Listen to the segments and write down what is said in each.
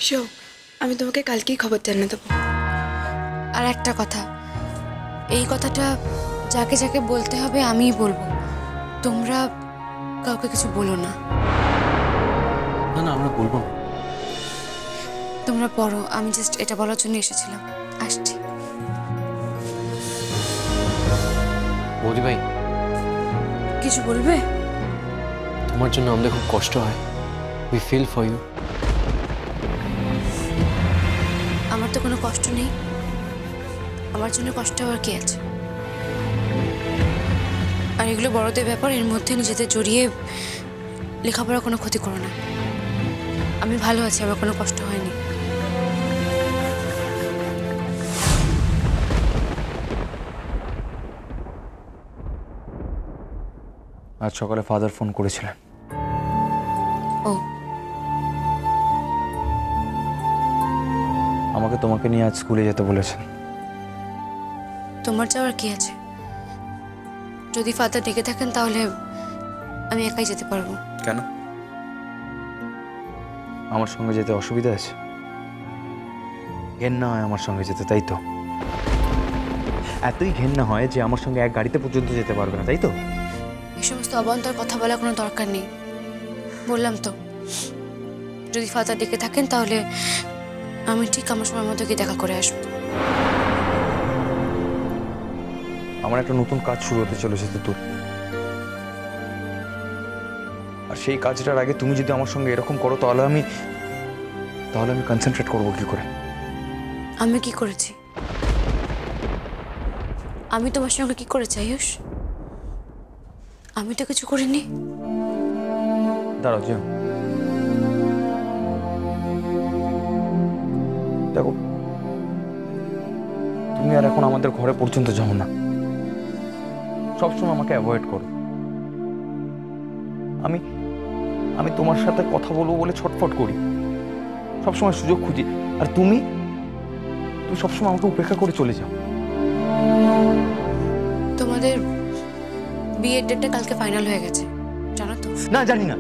শিও, আমি তোমাকে কালকেই খবর জানিয়ে দেবো। আর একটা কথা, এই কথাটা যাকে যাকে বলতে হবে আমিই বলবো, তোমরা কাউকে কিছু বলো না। না না, আমরা বলবো। তোমরা পড়ো, আমি জাস্ট এটা বলার জন্য এসেছিলাম। আসছি। বৌদি ভাই, কিছু বলবে? তোমার জন্য আমাদের খুব কষ্ট হয়। We feel for you. আমার তো কোনো কষ্ট নেই, আমার জন্য কষ্ট হওয়ার কি আছে? আর এগুলো বড়দের ব্যাপার, এর মধ্যে নিজেদের জড়িয়ে লেখাপড়ার কোনো ক্ষতি করো না। আমি ভালো আছি, আমার কোনো কষ্ট হয়নি। আজ সকালে ফাদার ফোন করেছিলেন। ও, আমাকে তোমাকে নিয়ে আজ স্কুলে যেতে বলেছেন। তোমার যাওয়ার কি আছে? যদি ফাদার ডেকে থাকেন তাহলে আমি একাই যেতে পারবো। কেন? আমার সঙ্গে যেতে অসুবিধা আছে? ঘেন্না হয় আমার সঙ্গে যেতে, তাই তো? এতই ঘেন্না হয় যে আমার সঙ্গে এক গাড়িতে পর্যন্ত যেতে পারবে না, তাই তো? এই সমস্ত অবান্তর কথা বলার কোনো দরকার নেই। বললাম তো, যদি ফাদার ডেকে থাকেন তাহলে আমি ঠিক আমার সময় মতো গিয়ে দেখা করে আসবো। আমার একটা নতুন কাজ শুরু হতে চলেছে তুতুল, আর সেই কাজটার আগে তুমি যদি আমার সঙ্গে এরকম করো তাহলে আমি কনসেন্ট্রেট করবো কি করে? আমি কি করেছি? আমি তোমার সঙ্গে কি করেছি আয়ুষ? আমি তো কিছু করিনি। দাঁড়াও যেও। দেখো, তুমি আর এখন আমাদের ঘরে পর্যন্ত যাও না, সবসময় আমাকে অ্যাভয়েড করো। আমি তোমার সাথে কথা বলবো বলে ছটফট করি, সবসময় সুযোগ খুঁজি, আর তুমি সবসময় আমাকে উপেক্ষা করে চলে যাও। তোমাদের বিয়ের ডেটটা কালকে ফাইনাল হয়ে গেছে, জানো তো? না, জানি না,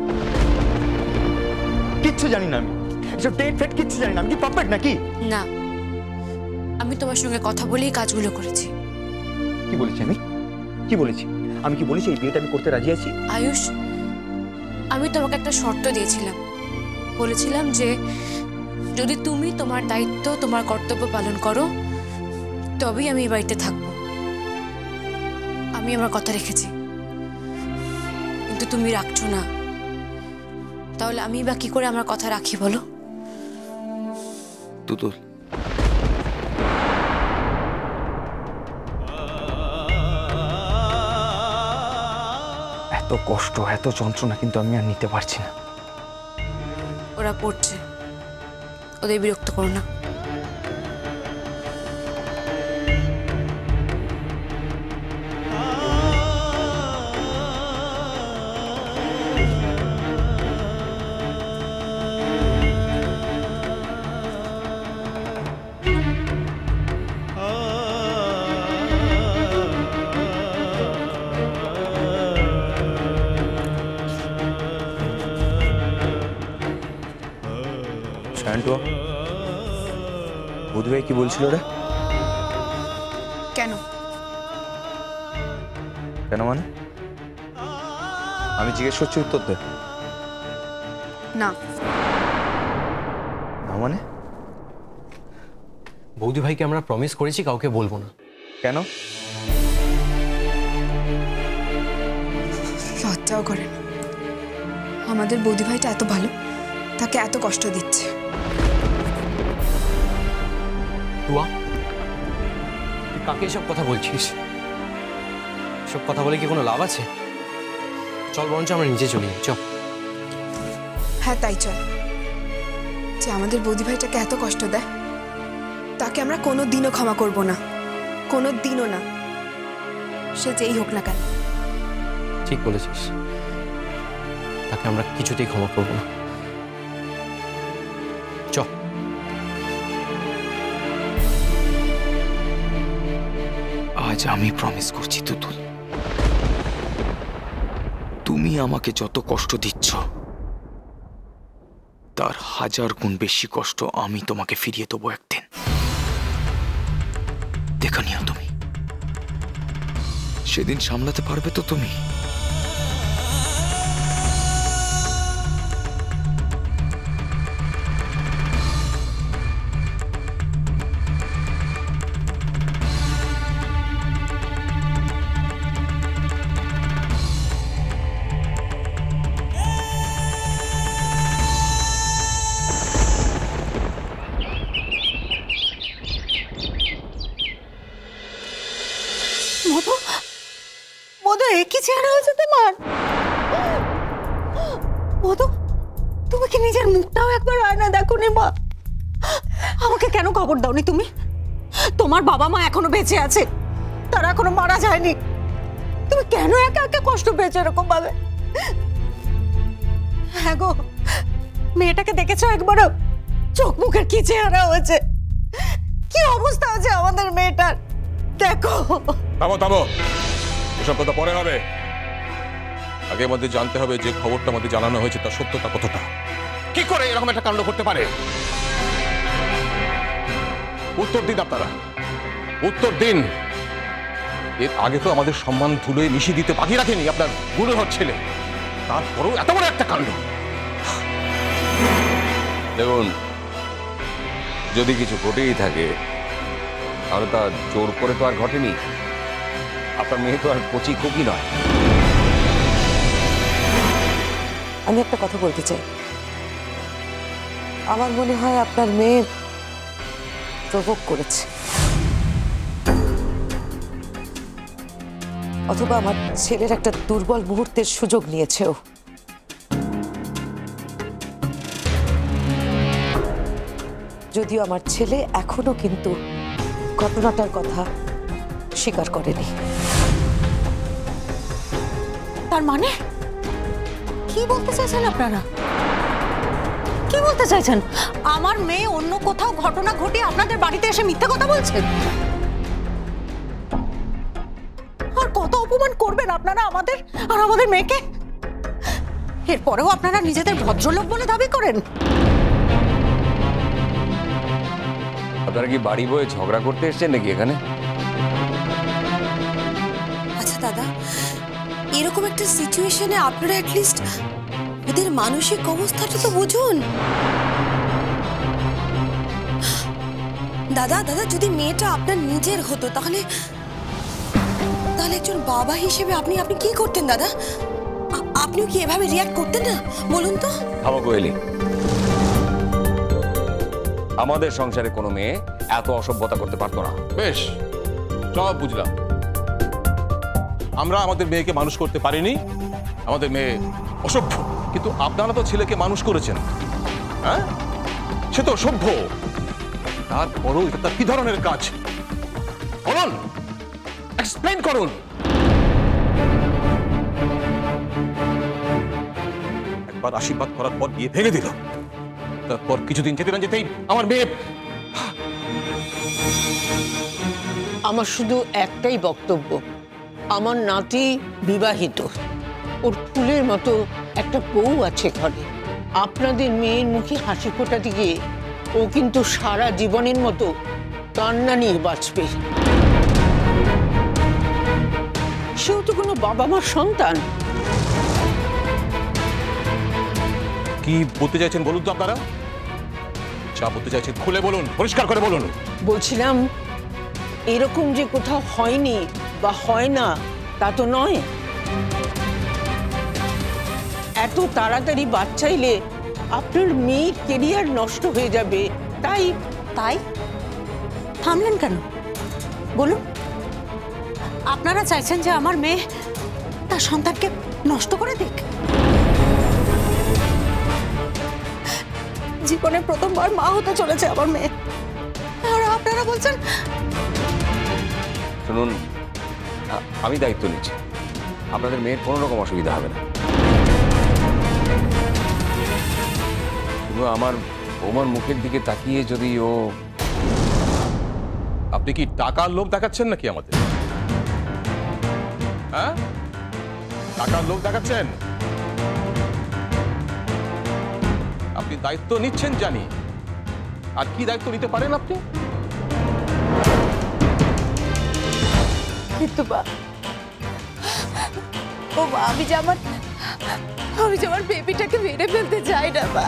কিচ্ছু জানি না। আমি এসব ডেট ফেট কিচ্ছু জানি না। আমি কি পাপেট নাকি? না, আমি তোমার সঙ্গে কথা বলেই কাজগুলো করেছি। কি বলেছি আমি? কি বলেছি? আমি কি বলেছি এই বিয়েটা আমি করতে রাজি আছি? আয়ুষ, আমি তোমাকে একটা শর্ত দিয়েছিলাম, বলেছিলাম যে যদি তুমি তোমার দায়িত্ব, তোমার কর্তব্য পালন করো তবেই আমি এই বাড়িতে থাকবো। আমি আমার কথা রেখেছি, কিন্তু তুমি রাখছো না। তাহলে আমি বা কি করে আমার কথা রাখি বলো? তুতুল, এত কষ্ট, এত যন্ত্রণা কিন্তু আমি আর নিতে পারছি না। ওরা পড়ছে, ওদের বিরক্ত করো না। বৌদি ভাই কি বলছিল রে? কেন? কেন মানে? আমি জিজ্ঞেস করছি, উত্তর দে। না। না মানে? বৌদি ভাইকে আমরা প্রমিস করেছি কাউকে বলবো না। কেন? লজ্জাও করে না। আমাদের বৌদি ভাইটা এত ভালো, তাকে এত কষ্ট দিচ্ছে। তুই কাকে এসব কথা বলছিস? সব কথা বলে কি কোনো লাভ আছে? চল বরঞ্চ আমরা নিজে চলি। চল। হ্যাঁ, তাই চল। যে আমাদের বৌদি ভাইটাকে এত কষ্ট দেয় তাকে আমরা কোনো দিনও ক্ষমা করব না, কোনো দিনও না, সে যেই হোক না কেন। ঠিক বলেছিস, তাকে আমরা কিছুতেই ক্ষমা করব না। চল। আজ আমি প্রমিস করছি তুতুল, তুমি আমাকে যত কষ্ট দিচ্ছ তার 1000 গুণ বেশি কষ্ট আমি তোমাকে ফিরিয়ে দেবো একদিন। দেখে নিও তুমি, সেদিন সামলাতে পারবে তো তুমি? মধু, মধু একই চেহারা হয়েছে তোমার। মধু, তুমি কি নিজের মুখটাও একবার আয়না দেখো নি মা? আমাকে কেন খবর দাওনি তুমি? তোমার বাবা মা এখনো বেঁচে আছে, তারা এখনো মারা যায়নি। তুমি কেন একা একা কষ্ট পেয়েছো এরকম ভাবে? হ্যাঁ গো, মেয়েটাকে দেখেছো একবারও? চোখ মুখের কি চেহারা হয়েছে, কি অবস্থা হয়েছে আমাদের মেয়েটার, দেখো। থামো থামো, এসব কথা পরে হবে। আগে আমাদের জানতে হবে যে খবরটা আমাদের জানানো হয়েছে তার সত্যতা কতটা। কি করে এরকম একটা কাণ্ড করতে পারে? উত্তর দিন আপনারা, উত্তর দিন। এর আগে তো আমাদের সম্মান ধুলোয় মিশিয়ে দিতে বাকি রাখেনি আপনার গুণধর ছেলে, তারপরেও এত বড় একটা কাণ্ড। দেখুন, যদি কিছু ঘটেই থাকে তাহলে তা জোর করে তো আর ঘটেনি। আপনার মেয়ে তো আর কচি খুকি নয়। আমি একটা কথা বলতে চাই। আমার মনে হয় আপনার মেয়ে প্রভোগ করেছে, অথবা আমার ছেলের একটা দুর্বল মুহূর্তের সুযোগ নিয়েছেও। যদিও আমার ছেলে এখনো কিন্তু ঘটনাটার কথা স্বীকার করেনি। তার মানে কি বলতে চাইছেন আপনারা? কি বলতে চাইছেন? আমার মেয়ে অন্য কোথাও ঘটনা ঘটিয়ে আপনাদের বাড়িতে এসে মিথ্যা কথা বলছেন? আর কত অপমান করবেন আপনারা আমাদের আর আমাদের মেয়েকে? এরপরেও আপনারা নিজেদের ভদ্রলোক বলে দাবি করেন। আপনারা কি বাড়ি বয়ে ঝগড়া করতে এসেছেন নাকি এখানে? আচ্ছা দাদা, এরকম একটা সিচুয়েশনে আপনারা অ্যাটলিস্ট ওদের মানসিক অবস্থাটা তো বুঝুন। দাদা দাদা, যদি মেয়েটা আপনার নিজের হতো তাহলে তাহলে একজন বাবা হিসেবে আপনি কি করতেন দাদা? আপনিও কি এভাবে রিয়াক্ট করতেন না বলুন তো? থামো কোয়েলি, আমাদের সংসারে কোনো মেয়ে এত অসভ্যতা করতে পারতো না। বেশ, সব বুঝলাম। আমরা আমাদের মেয়েকে মানুষ করতে পারিনি, আমাদের মেয়ে অসভ্য। কিন্তু আপনারা তো ছেলেকে মানুষ করেছেন, হ্যাঁ? সে তো সভ্য, তারপরও এটা কি ধরনের কাজ বলুন, এক্সপ্লেইন করুন। একবার আশীর্বাদ করার পর বিয়ে ভেঙে দিল, তারপর কিছুদিন যেতে না যেতেই আমার মেয়ে। আমার শুধু একটাই বক্তব্য, আমার নাতি বিবাহিত, ওর ফুলের মতো একটা বউ আছে ঘরে। আপনাদের মেয়ের মুখে হাসি ফোটা দিকে ও কিন্তু সারা জীবনের মতো কান্না নিয়ে বাঁচবে। সেও তো কোনো বাবা মার সন্তান। কি বলতে চাইছেন বলুন তো আপনারা? যা বলতে চাইছেন খুলে বলুন, পরিষ্কার করে বলুন। বলছিলাম, এরকম যে কোথাও হয়নি বা হয় না তা তো নয়। এত তাড়াতাড়ি বাচ্চা এলে আপনার মেয়ের কেরিয়ার নষ্ট হয়ে যাবে। তাই তাই থামলেন কেন বলুন? আপনারা চাইছেন যে আমার মেয়ে তার সন্তানকে নষ্ট করে দিক? জীবনে প্রথমবার মা হতে চলেছে আমার মেয়ে, আর আপনারা বলছেন? শুনুন, আমি দায়িত্ব নিচ্ছি, আপনাদের মেয়ের কোনো রকম অসুবিধা হবে না। শুধু আমার মুখের দিকে তাকিয়ে যদি ও। আপনি কি টাকার লোভ দেখাচ্ছেন নাকি আমাদের? হ্যাঁ, টাকার লোভ দেখাচ্ছেন? আপনি দায়িত্ব নিচ্ছেন জানি, আর কি দায়িত্ব নিতে পারেন আপনি? কিন্তু বা ও মা, আমি যে আমার বেবিটাকে মেরে ফেলতে চাই না বা।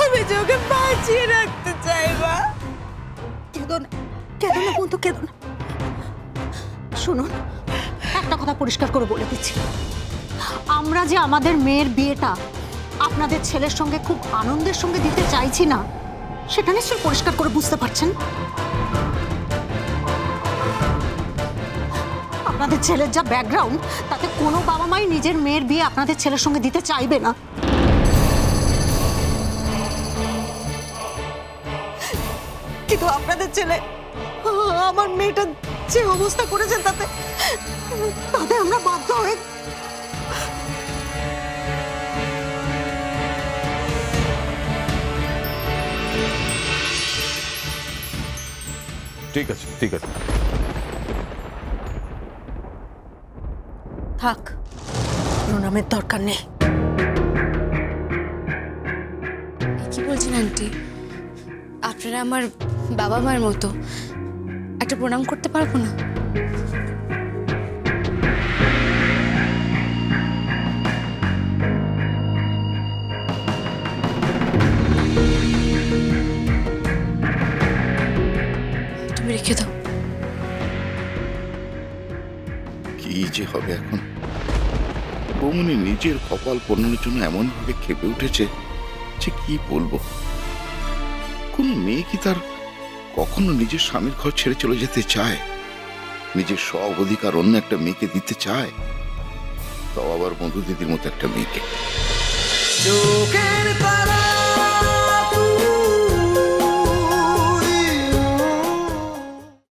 আমি যে ওকে বাঁচিয়ে রাখতে চাই বা। কেঁদো না, কেঁদো না বন্ধু, কেঁদো না। শুনুন, একটা কথা পরিষ্কার করে বলে দিচ্ছি, আমরা যে আমাদের মেয়ের বিয়েটা আপনাদের ছেলের সঙ্গে খুব আনন্দের সঙ্গে দিতে চাইছি না, সেটা নিশ্চয়ই পরিষ্কার করে বুঝতে পারছেন। আপনাদের ছেলের যা ব্যাকগ্রাউন্ড, তাতে কোনো বাবা মাই নিজের মেয়ের বিয়ে আপনাদের ছেলের সঙ্গে দিতে চাইবে না। কিন্তু আপনাদের ছেলে আমার মেয়েটার যে অবস্থা করেছেন, তাতে আমরা বাধ্য হয়ে। ঠিক আছে, ঠিক আছে, থাক, প্রণামের দরকার নেই। কি বলছেন আন্টি? আপনারা আমার বাবা মার মতো, একটা প্রণাম করতে পারবো না? তুমি রেখে দাও। কি যে হবে এখন? বৌমনি নিজের কপাল পণ্যের জন্য এমন ভাবে খেপে উঠেছে যে কি বলবো। কোন মেয়ে কি তার কখনো নিজের স্বামীর ঘর ছেড়ে চলে যেতে চায়? নিজের সব অধিকার অন্য একটা মেয়েকে দিতে চায়, তাও আবার মধু দিদির মতো একটা মেয়েকে।